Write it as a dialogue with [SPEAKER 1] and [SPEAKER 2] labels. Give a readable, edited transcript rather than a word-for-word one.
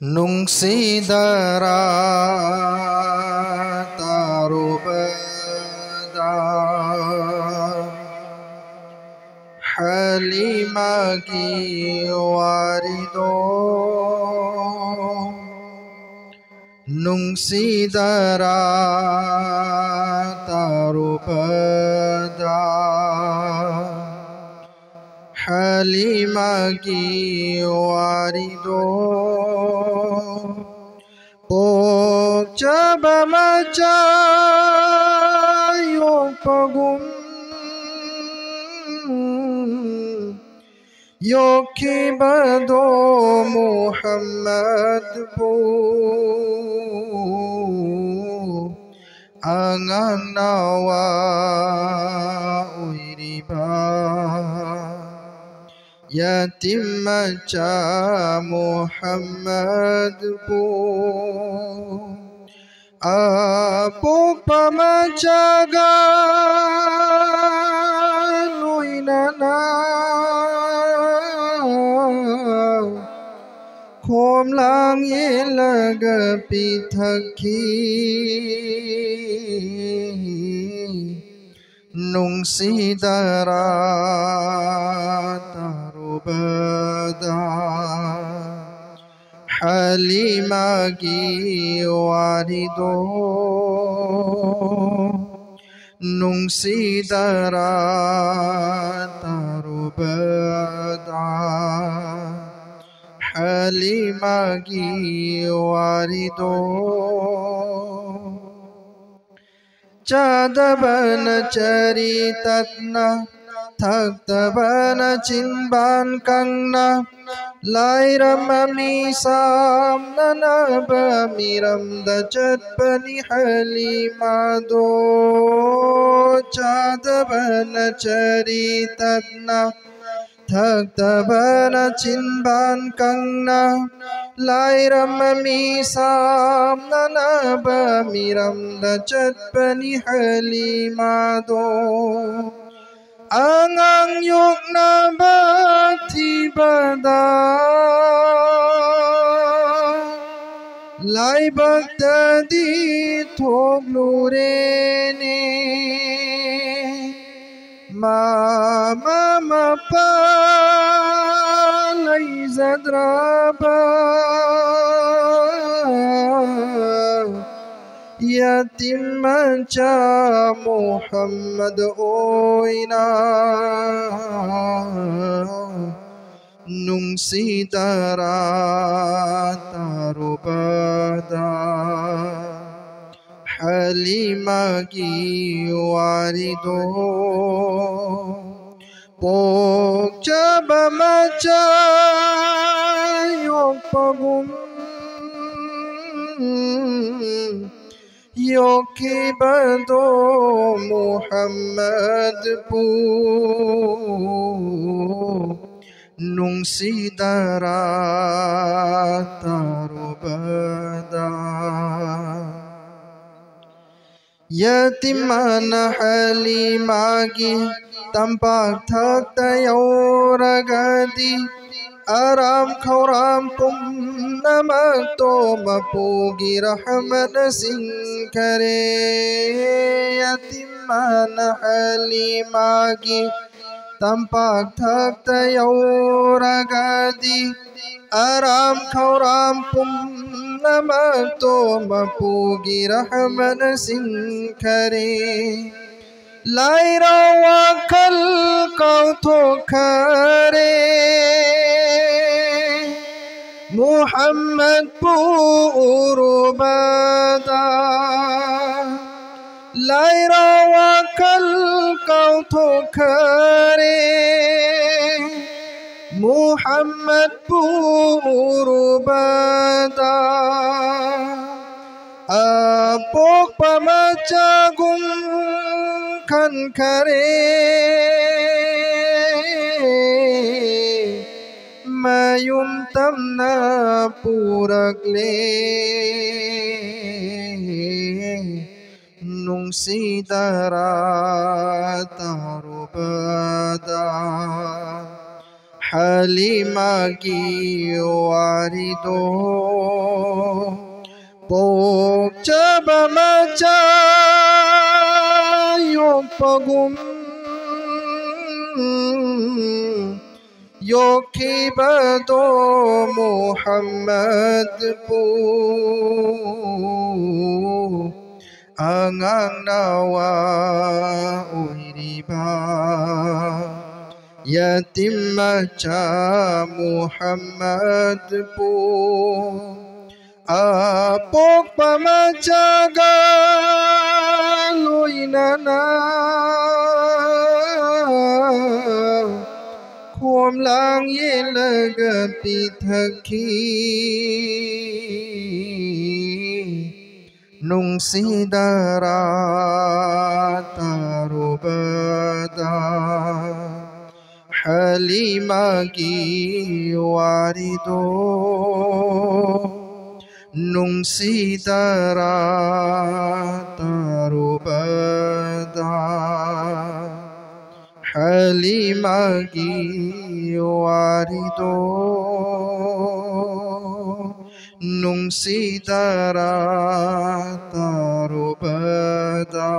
[SPEAKER 1] Nungsidara tarubada Halimagi warido Nungsidara tarubada Halimagi warido Pokjaba maca yung pagum Yokibado Muhammad po Ang nawa uiriba Yatim maca Muhammad po Apok pamajagan Luinana Kom lang ilaga pitaki Nung sidara tarubada Halimagi warido Nung sidara tarubada Halimagi warido Jadabana caritatna Thaktabana cinban kangna Lairam amisam nanaba miram dajat pani halimado Jadabana caritatna Thaktabana cinban kangna Lairam amisam nanaba miram dajat pani halimado Ang yuk na bati bada Lai bakta di thok lurene Ma pa lai zadraba Yatim maca Muhammad oina Nung sidara tarubada Halimagi warido Pokjaba maca yung pagum Yokibado Muhammad po Nung sidara tarubada Yatimana halimagi Tampak taktayaw ragadi Aram khauram pum namak to mapugi rahmat singkare Yatimana halimagi Tampak taktayaw ragadi Aram khauram pum namak to mapugi rahmat singkare Laira wakal kau thokare Muhammad purubada Laira wakal kau thokare Muhammad purubada Apok pamacagum kan kare Mayum tamna purakle Nung sidara tarubada Halimagi warido Pok cabamaca Yok pagum Yoki bado Muhammad pu Angang nawa uhiriba Yatim maca Muhammad pu Apok pamaca galoinana Kuam lang yelaga pithaki Nung sidara tarubada Halimagi warido Nung sidara tarubada Halimagi warido Nung sidara tarubada